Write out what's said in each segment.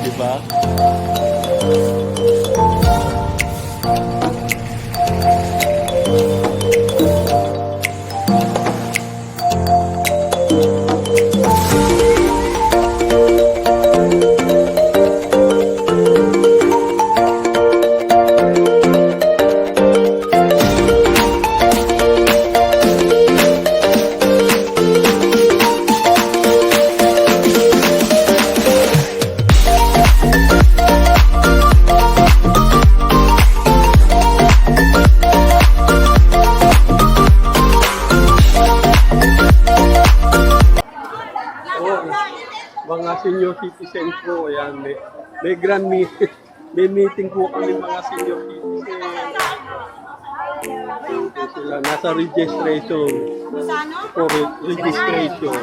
di ba? Mga senior citizen po, ayan, may grand meeting, may meeting po kami mga senior citizen. Ito sila, nasa registration. For registration.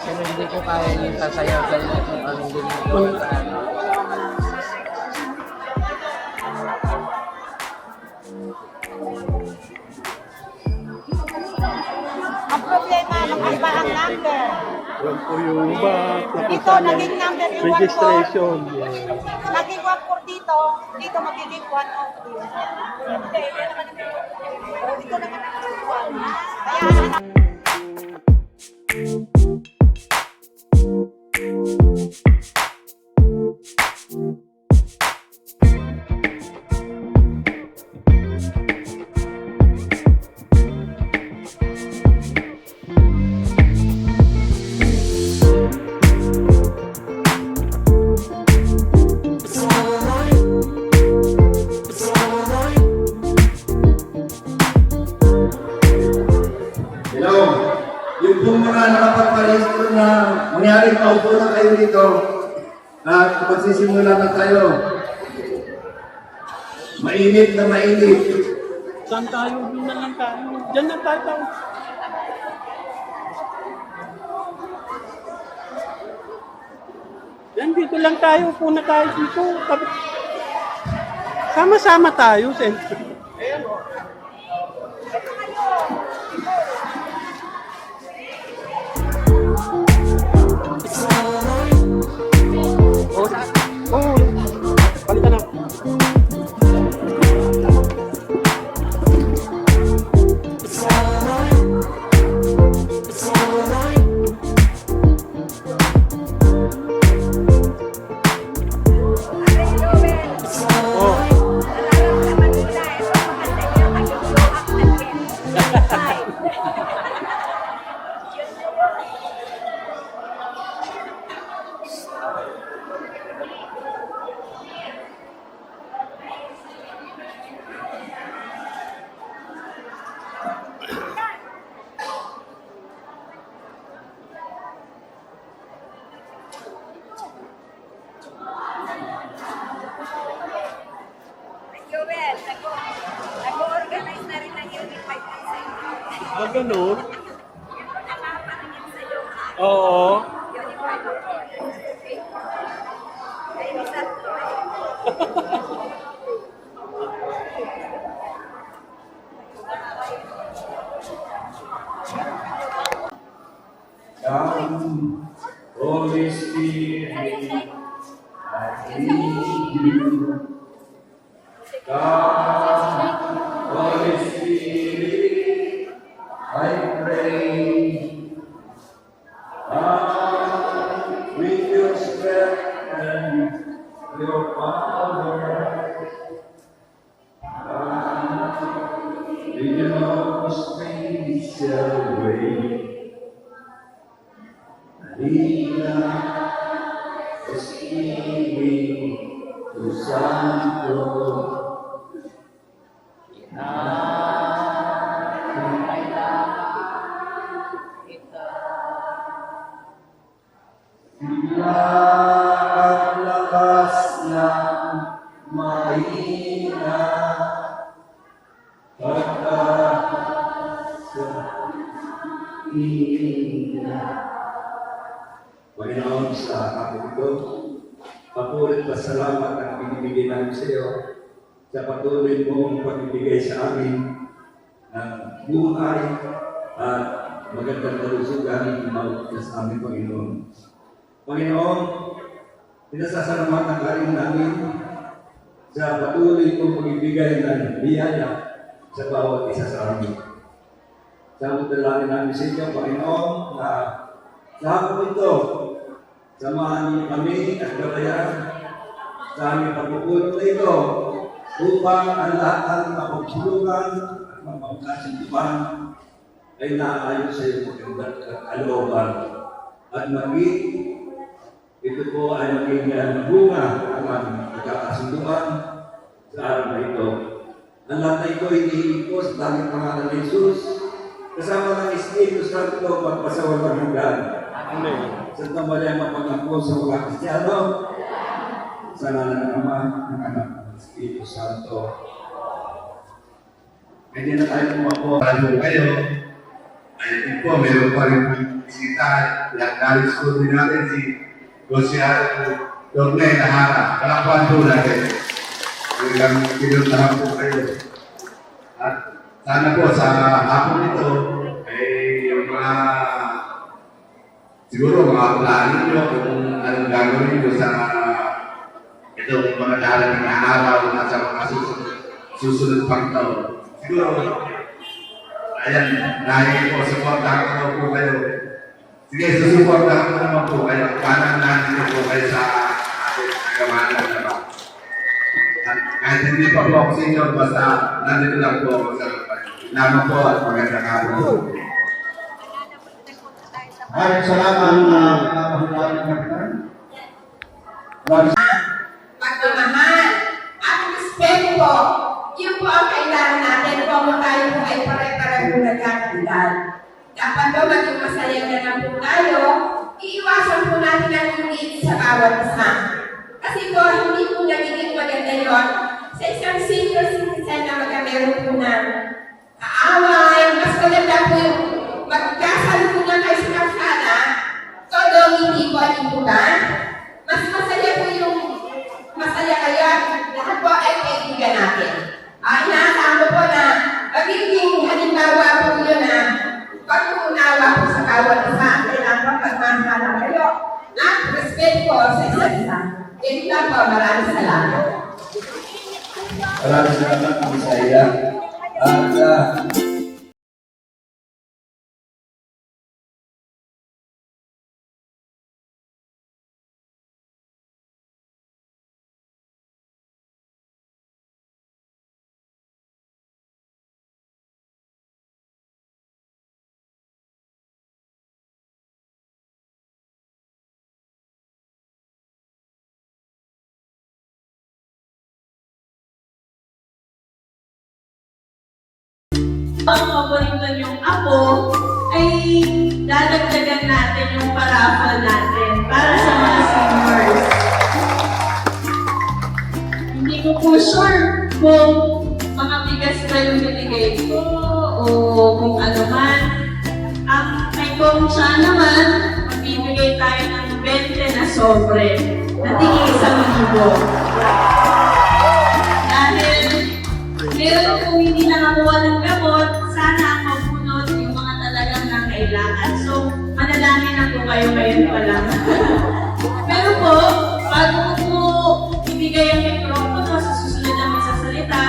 Pero hindi ko kaya yung sasayaw dahil kung anong ginagawa sa ano. Ang problema, nakaiba ang number. Yan po yung iba. Ito, naging number yung 1-4. Registration. Naging 1-4 dito, dito magiging 1-0. Dito naman ang 1. Kaya, Hello, yung pong mga nakapagparehistro na mangyaring paupo na kayo dito at magsisimula na tayo. Mainit na mainit. Saan tayo? Doon na lang tayo. Diyan na tayo. Yan, dito lang tayo. Upo na tayo dito. Sama-sama tayo, siyempre. Oh, palitan na. Joel, nag-organize na rin ng Unit 5 Ah, ganun? Oo. Come, Holy Spirit, I need you. Come, Holy Spirit, I pray. Come with your strength and your power. Come in your special way. Marina, Espiritu Santo, sila ang lakas ng mainit. Panginoon, sa akin ito, papurit na salamat ang binibigay namin sa iyo sa patuloy mong pagbibigay sa amin ng buhay at magandang kalusugan sa aming Panginoon. Panginoon, pinasasalamatan ka rin namin sa patuloy mong pagbibigay ng biyaya sa bawat isa sa amin. Sa dalangin namin sa inyo, Panginoon, na sa hapon ito, samahan niyo kami at gabayan sa aming pagpupulong na ito upang ang lahat ng mapagsulungan at mapagkasintuhan ay naaayon sa iyong magandang kalooban. At maging ito po ay maging bunga ng aming pagkakasintuhan sa araw na ito. Ang lahat na ito ay hinihiling ko sa daming pangalan ni Jesus, kasama ng Espiritu Santo pagpasawalang hanggan. Amen. Sa tambalang mapagangko sa mga Kristiyano, sa ngalan ng Ama, ng Anak, ng Espiritu Santo. Hindi na tayo pumapo. Bago kayo, ay po, meron pa rin bisita. Yung college school din natin si Gosial Dorne Nahara. Kalakpan po natin. Hanggang pinuntahan po kayo. At sana po sa hapon ito, ay yung mga siguro mga plano nyo kung anong gagawin nyo sa itong mga darating na araw at sa mga susunod pang taon. Siguro, ayan, dahil po, supportahan ko po kayo. Sige, susupportahan ko naman po kayo. Kanan natin po kayo sa ating nagamanan na naman. At kahit hindi pa po ako senior, basta nandito lang po ako sa naman po at magandang araw. Maraming salamat mga mahulahan ng kapitan. Pagmamahal at respeto, yun po ang kailangan natin kung tayo po ay pare-pareho nagkakagdal. Dapat po maging masaya na lang po tayo, iiwasan po natin ang init sa bawat isa. Kasi po, hindi po nagiging maganda yun sa isang senior citizen na magkameron po ng kaaway. Mas maganda po yung magkasalunan kayo sa kalsada, todo hindi po ang imputan. Mas masaya po yung masaya kayo, lahat po ay kaibigan natin. Inaasahan ko po na magiging halimbawa po yun na pag-uunawa po sa bawat isa, kailangan po pagmamahalan kayo at respect po sa isa't isa. Ganun lang po, maraming salamat. Maraming salamat, Bisaya. At ang paborito niyong apo ay dadagdagan natin yung paraffle natin para sa mga seniors. Hindi ko po sure kung mga bigas ba yung binigay ko o kung ano man. Ang may siya naman, magbibigay tayo ng 20 na sobre na tingin 1,000. Meron kung hindi nakakuha ng gamot, sana ang mabunod yung mga talagang nangailangan. So, manalangin na po kayo ngayon pa lang. Pero po, bago ko po ibigay ang mikropono sa susunod na magsasalita,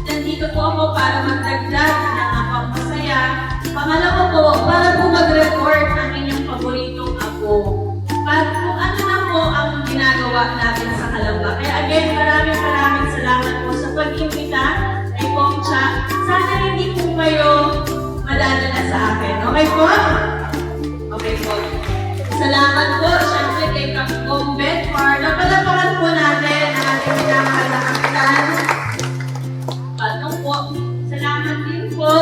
nandito po ako para magdagdag ng apang masaya. Pangalawa po, para po mag-record ang inyong paboritong apo. Para kung ano na po ang ginagawa natin sa Kalamba. Kaya again, maraming salamat po sa pag-imbita. Siya, sana hindi po kayo madadala sa akin. Okay po? Okay po. Salamat po, syempre kay Kapitong Bedford. Napalapakan po natin ang ating minamahal na kapitan. Patong po. Salamat din po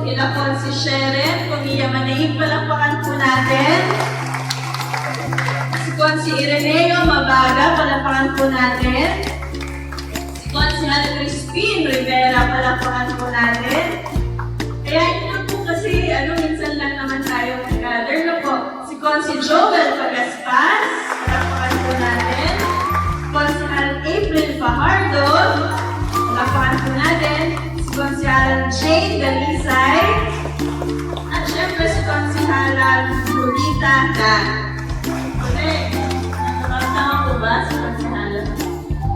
kila po si Sharon, Kumiya Manaig. Palapakan po natin. Si Ireneo Mabaga. Palapakan po natin. Consial Crispin Rivera, palapakan po natin. Kaya ito po kasi, minsan lang naman tayo mag-gather na po. Si Consial Joel Pagaspas, palakpakan po natin. Konsehal April Fajardo, palakpakan po natin. Si Konsehal Jane Dalisay, at syempre si Konsehal Lolita Dan. Okay, nakakasama po ba si Konsehal?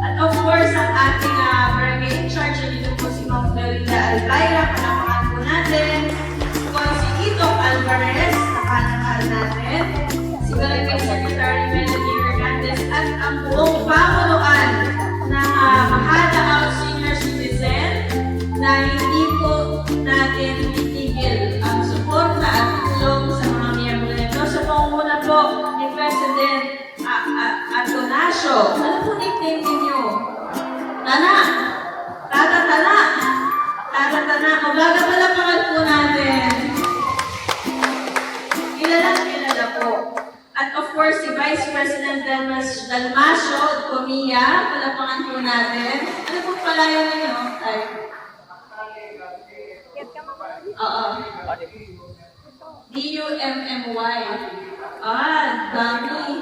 At of course, ang ating barangay in charge, dito po si Ma'am Florinda Albayra, palakpakan po natin. Si Itong Alvarez, nakanakal natin. Si Barangay Secretary Melanie Hernandez at ang buong pamunuan ng Mahada House Senior Citizen na hindi po natin titigil ang suporta at tulong sa mga miyembro nito. Sa pangunguna po ni President Atonasio. Ano po nickname ninyo? Tana! Tata-tana! Tata-tana! Mabaga palapakan po natin. Kilala po. At of course, si Vice President Dalmasio Comia, palapakan po natin. Ano po pala yun ninyo? Ay. Oo. D-U-M-M-Y. Dami.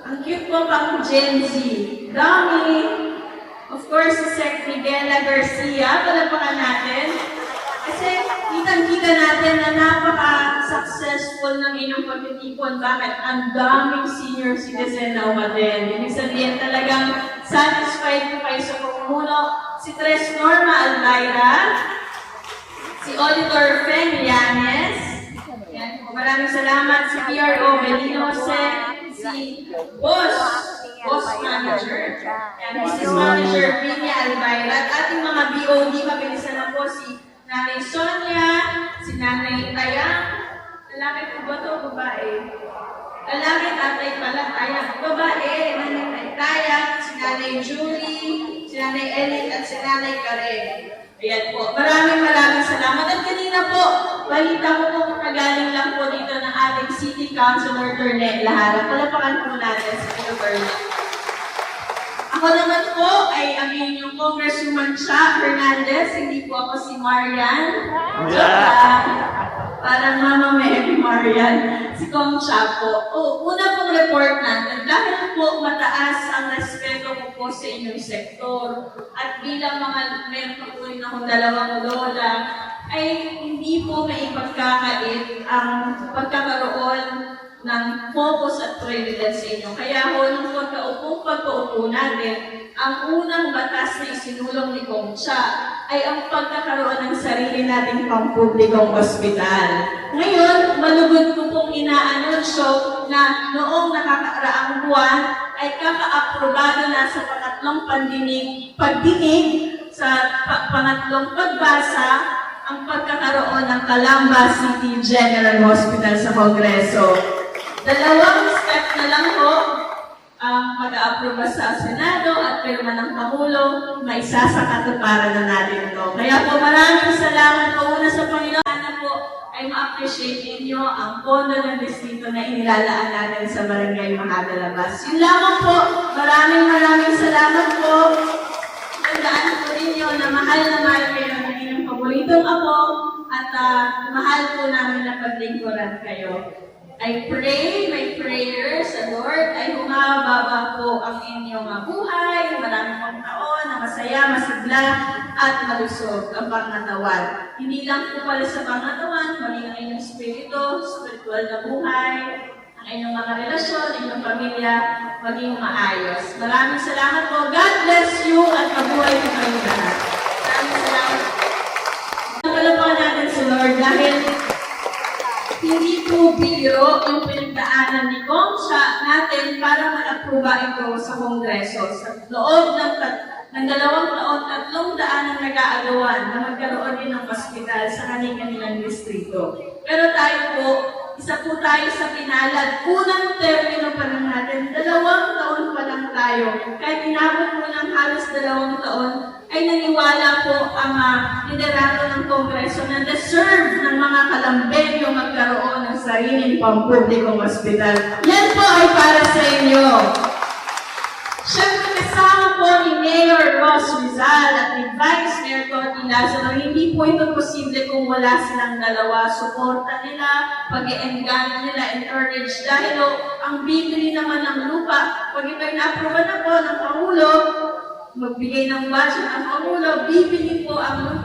Ang cute po pang Gen Z. Dami. Of course, si Sec Miguela Garcia, palapakan natin. Kasi kitang-kita natin na napaka-successful ng inyong pagtitipon. Bakit? Ang daming senior citizen na umaten. Ibig sabihin talagang satisfied po kayo sa pamumuno. Si Tres Norma Albayra, si Auditor Fen Llanes, yan, maraming salamat. Si PRO Belinose, si Boss Manager, yan, Business Manager Vinia Albayra, at ating mga BOD, mabilisan na po si Nanay Sonia, si Nanay Tayang, lalaki po ba ito? Babae? Lalaki, tatay pala, Tayang. Babae, Nanay Tayang, si Nanay Julie, si Nanay Ellie, at si Nanay Karen. Ayan po. Maraming salamat. At kanina po, balita ko po kagaling lang po dito ng ating City Councilor Terne Lahara. Palapakan po natin si Terne. Ako naman po ay ang inyong Congresswoman Cha Hernandez, hindi po ako si Marian. Parang Mama Mary Marian, si Kong Cha po. Una pong report natin, dahil po mataas ang respeto ko po sa inyong sektor at bilang mga meron po rin akong dalawang lola, ay hindi po may pagkakait ang pagkakaroon ng focus at privilege sa inyo. Kaya ho, nung pagkaupo natin, ang unang batas na isinulong ni Kong Cha ay ang pagkakaroon ng sarili nating pampublikong ospital. Ngayon, malugod ko pong inaanunsyo na noong nakakaraang buwan ay kaka-aprobado na sa pangatlong pagdinig sa pangatlong pagbasa ang pagkakaroon ng Calamba City General Hospital sa Kongreso. Dalawang step na lang po ang mag-a-aproba sa Senado at pirma ng Pangulo, maisasakatuparan na natin ito. Kaya po maraming salamat po una sa Panginoon. Sana po ay ma-appreciate ninyo ang pondo ng distrito na inilalaan natin sa Barangay Mahadalabas. Yun lamang po, maraming salamat po. Tandaan po ninyo na mahal kayo ng inyong paboritong apo at mahal po namin na paglingkuran kayo. I pray, my prayer sa Lord ay humababa po ang inyong buhay, maraming pang taon na masaya, masigla, at malusog ang pangatawan. Hindi lang po pala sa pangatawan, maging ang inyong spiritual na buhay, ang inyong mga relasyon, inyong pamilya, maging maayos. Maraming salamat po. God bless you at mabuhay po kayo lahat. Maraming salamat. Palapakan natin sa Lord dahil hindi po biro yung pinagdaanan ni Kong Cha natin para ma-aproba ito sa Kongreso. Sa loob ng 2 taon, 300 ang nag-aagawan na magkaroon din ng hospital sa kanilang distrito. Pero tayo po, isa po tayo sa pinalad. Unang termino pa lang natin, 2 taon pa lang tayo. Kahit inabot mo ng halos 2 taon, ay naniwala po ang liderato ng Kongreso na deserve ng mga Kalambenyo magkaroon ng sariling pampublikong ospital. Yan po ay para sa inyo. Siyempre kasama po ni Mayor Ron Ross Rizal at ni Vice Mayor Tony Lazaro, hindi po ito posible kung wala silang dalawa. Suporta nila, pag-iengganyo nila, encourage dahil ang bibili naman ng lupa, pag ito'y na-aproba na po ng Pangulo, magbigay ng budget ang Pangulo, bibili po ang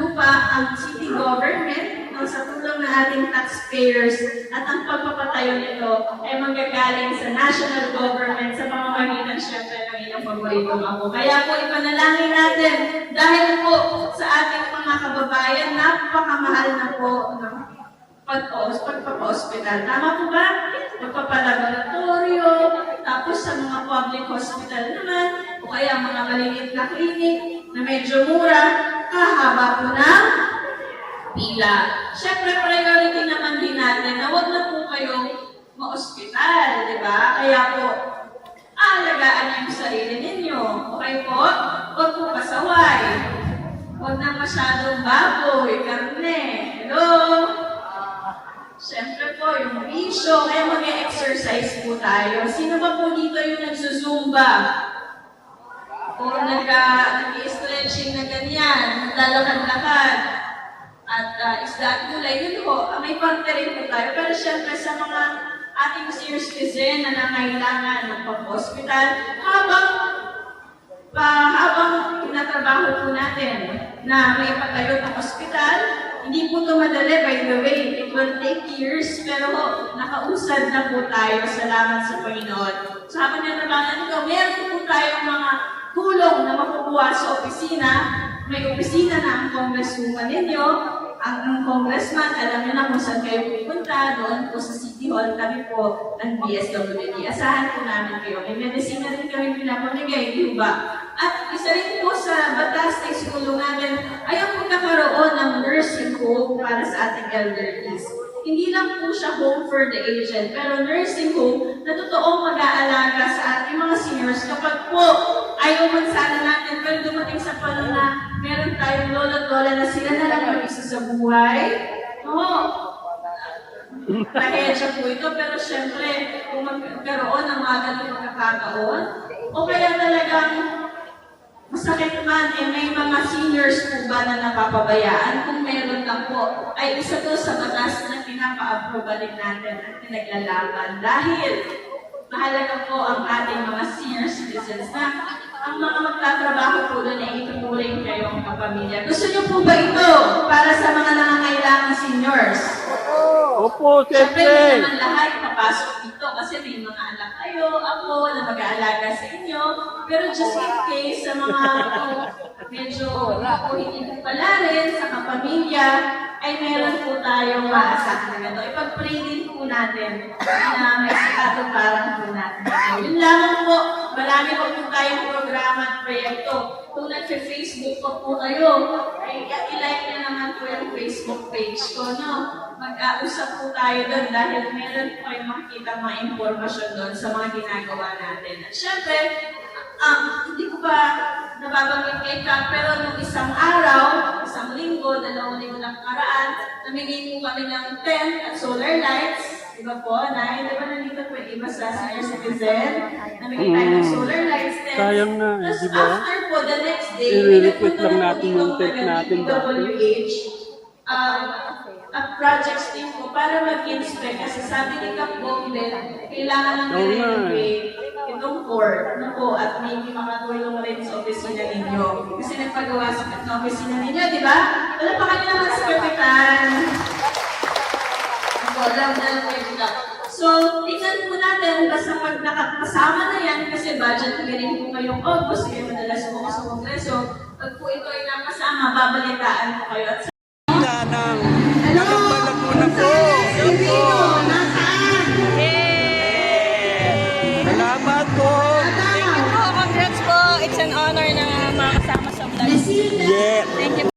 lupa ang city government sa tulong ng ating taxpayers at ang pagpapatayo nito ay manggagaling sa national government sa pamamagitan syempre ng inyong paboritong ako. Kaya po ipanalangin natin dahil po sa ating mga kababayan, napakamahal na po ng pagpapa-hospital. Tama po ba? Pagpapalaboratorio, tapos sa mga public hospital naman, o kaya mga maliliit na clinic na medyo mura, kahaba po ng pila. Siyempre, priority naman din natin na huwag na po kayong ma-hospital, di ba? Kaya po, alagaan niyo yung sarili ninyo. Okay po? Huwag po pasaway. Huwag na masyadong baboy, karne. Hello? Siyempre po, yung bisyo, kaya mag-exercise po tayo. Sino ba po dito yung nagsusumba? O nag-i-stretching na ganyan, naglalakad-lakad? At isda at gulay, yun po, may parte rin po tayo. Pero syempre sa mga ating senior citizen na nangailangan ng pag-hospital, habang tinatrabaho po natin na may patayo ng hospital, hindi po ito madali, by the way. It will take years, pero nakausad na po tayo. Salamat sa Panginoon. So habang tinatrabaho nito, meron po tayong mga tulong na makukuha sa opisina. May opisina na ang congresswoman ninyo, ang congressman, alam niyo na kung saan kayo pupunta, doon po sa City Hall, kami po ng BSWD. Asahan po namin kayo. May medisina rin kami pinapamigay, di ba? At isa rin po sa batas na isulong natin ay ang pagkakaroon ng nursing home para sa ating elderlies. Hindi lang po siya home for the aged, pero nursing home na totoong mag-aalaga sa ating mga seniors kapag po ayaw man sana natin, pero dumating sa panahon na meron tayong lolo at lola na sila na lang mag-isa sa buhay. Oo. Trahedya po ito, pero syempre, kung magkaroon ng mga ganun pagkakataon, o kaya talagang masakit man, may mga seniors po ba na napapabayaan? Kung meron lang po, ay isa to sa batas na pinapa-aproba din natin at pinaglalaban. Dahil mahalaga po ang ating mga senior citizens na ang mga magtatrabaho po doon ay ituturing kayong kapamilya. Gusto niyo po ba ito para sa mga nangangailangang seniors? Opo, Siyempre, siyempre. hindi naman lahat papasok dito kasi may mga anak kayo, ako, na mag-aalaga sa inyo. Pero just in case sa mga medyo hindi po pala rin sa kapamilya, ay meron po tayong maasahan na ito. Ipag-pray din po natin na may sakatuparan po natin. Yun lamang po, marami po po tayong programa at proyekto. Kung nag-Facebook po kayo, ay i-like na naman po yung Facebook page ko, no? Mag-usap po tayo doon dahil meron po kayong makikita mga impormasyon doon sa mga ginagawa natin. At syempre, hindi ko pa nababanggit kay Kak, pero nung isang araw, isang linggo, 2 linggo lang karaan, namigay po kami ng tent at solar lights. Diba po, Nay? Diba nandito po yung iba sa senior citizen? Namigay tayo ng solar lights, tents. Sayang na, Tapos di ba? after po, the next day, I-repeat lang nagpunta natin yung tent natin dati. DWH, at projects team po para mag-inspect. Kasi sabi ni Kap Bonglen, kailangan lang i-renovate itong court na po at may makatulong rin sa opisina ninyo. Kasi nagpagawa sa opisina ninyo, di ba? Wala pa kayo naman sa kapitan. Alam na lang. So, tingnan po natin, basta pag nakakasama na yan, kasi budget rin po ngayong August, kaya madalas po sa Kongreso, pag po ito ay nakasama, babalitaan po kayo. At Laguna po. Salamat po. Thank you po, congrats po. It's an honor na makasama sa vlog. Yeah. Thank you